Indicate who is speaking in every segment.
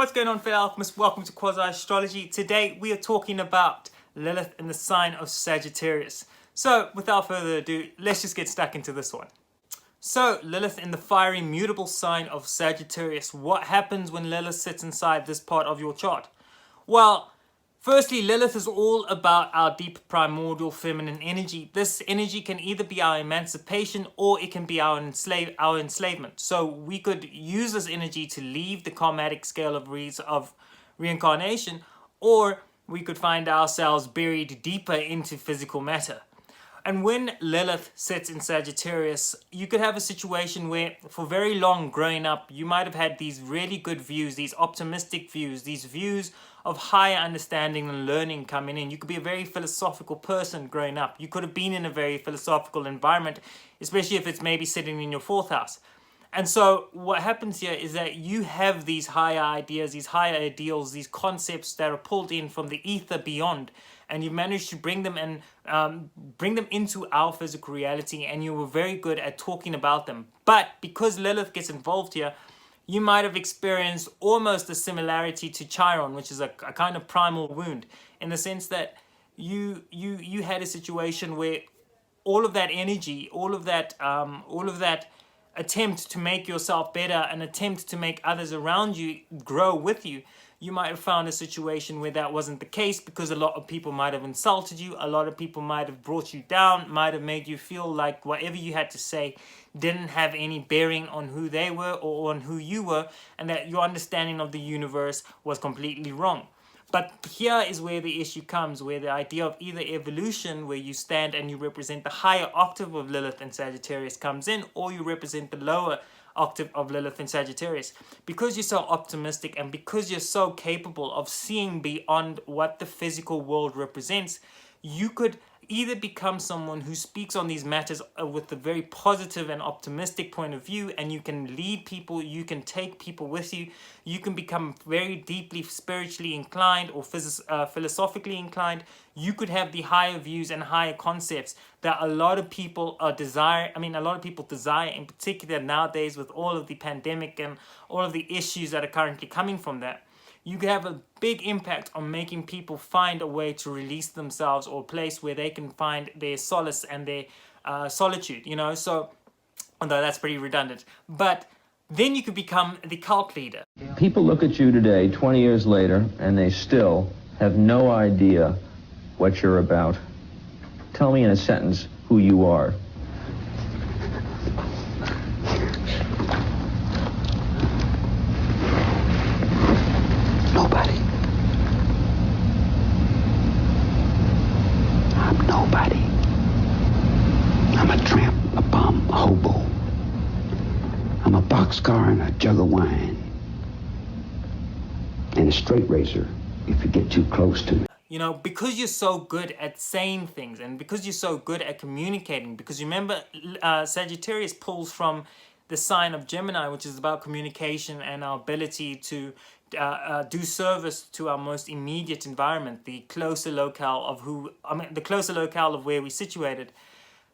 Speaker 1: What's going on, fellow alchemists? Welcome to Astrology. Today we are talking about Lilith in the sign of Sagittarius. So without further ado, let's just get stuck into this one. So Lilith in the fiery mutable sign of Sagittarius. What happens when Lilith sits inside this part of your chart? Well, firstly, Lilith is all about our deep primordial feminine energy. This energy can either be our emancipation or it can be our enslavement. So we could use this energy to leave the karmatic scale of reincarnation, or we could find ourselves buried deeper into physical matter. And when Lilith sits in Sagittarius, you could have a situation where for very long growing up, you might have had these really good views, these optimistic views, these views of higher understanding and learning coming in. You could be a very philosophical person growing up. You could have been in a very philosophical environment, especially if it's maybe sitting in your fourth house. And so what happens here is that you have these higher ideas, these higher ideals, these concepts that are pulled in from the ether beyond, and you managed to bring them into our physical reality, and you were very good at talking about them. But because Lilith gets involved here, you might have experienced almost a similarity to Chiron, which is a kind of primal wound, in the sense that you had a situation where all of that energy, all of that attempt to make yourself better, an attempt to make others around you grow with you, you might have found a situation where that wasn't the case, because a lot of people might have insulted you, a lot of people might have brought you down, might have made you feel like whatever you had to say didn't have any bearing on who they were or on who you were, and that your understanding of the universe was completely wrong. But here is where the issue comes, where the idea of either evolution, where you stand and you represent the higher octave of Lilith and Sagittarius, comes in, or you represent the lower octave of Lilith and Sagittarius. Because you're so optimistic and because you're so capable of seeing beyond what the physical world represents, you could either become someone who speaks on these matters with a very positive and optimistic point of view, and you can lead people, you can take people with you, you can become very deeply spiritually inclined or philosophically inclined. You could have the higher views and higher concepts that a lot of people desire, in particular nowadays with all of the pandemic and all of the issues that are currently coming from that. You could have a big impact on making people find a way to release themselves, or a place where they can find their solace and their solitude, so, although that's pretty redundant. But then you could become the cult leader.
Speaker 2: People look at you today, 20 years later, and they still have no idea what you're about. Tell me in a sentence who you are.
Speaker 3: Nobody. I'm nobody. I'm a tramp, a bum, a hobo. I'm a boxcar and a jug of wine. And a straight razor if you get too close to me.
Speaker 1: Because you're so good at saying things, and because you're so good at communicating, because remember, Sagittarius pulls from the sign of Gemini, which is about communication and our ability to do service to our most immediate environment, the closer locale of where we're situated.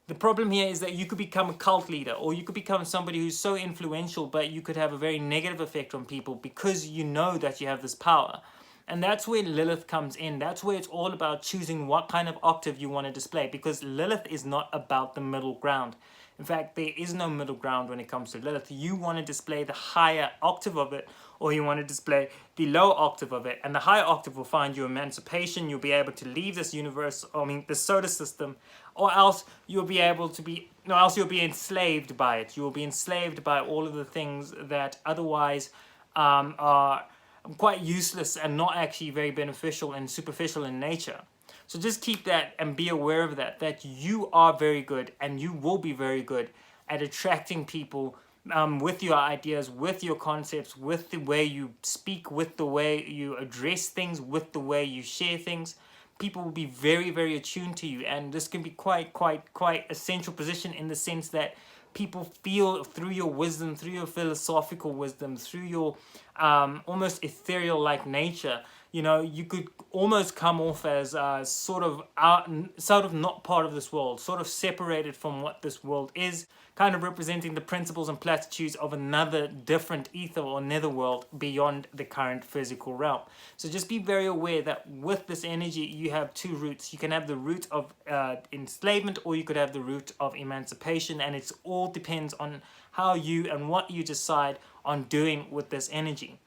Speaker 1: The problem here is that you could become a cult leader, or you could become somebody who's so influential, but you could have a very negative effect on people because you know that you have this power. And that's where Lilith comes in. That's where it's all about choosing what kind of octave you want to display, because Lilith is not about the middle ground. In fact, there is no middle ground when it comes to Lilith. You want to display the higher octave of it, or you want to display the low octave of it. And the higher octave will find you emancipation. You'll be able to leave this universe, the solar system, or else you'll be you'll be enslaved by it. You will be enslaved by all of the things that otherwise are quite useless and not actually very beneficial and superficial in nature. So just keep that and be aware of that you are very good, and you will be very good at attracting people with your ideas, with your concepts, with the way you speak, with the way you address things, with the way you share things. People will be very, very attuned to you, and this can be quite a central position, in the sense that people feel through your wisdom, through your philosophical wisdom, through your almost ethereal like nature, You know, you could almost come off as sort of not part of this world, sort of separated from what this world is, kind of representing the principles and platitudes of another different ether or netherworld beyond the current physical realm. So just be very aware that with this energy, you have two roots. You can have the root of enslavement, or you could have the root of emancipation, and it all depends on how you and what you decide on doing with this energy.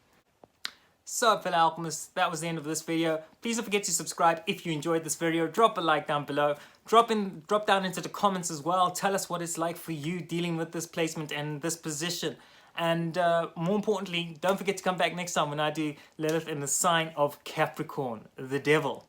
Speaker 1: So fellow alchemists, that was the end of this video. Please don't forget to subscribe if you enjoyed this video. Drop a like down below. Drop down into the comments as well. Tell us what it's like for you dealing with this placement and this position. And more importantly, don't forget to come back next time when I do Lilith in the sign of Capricorn, the devil.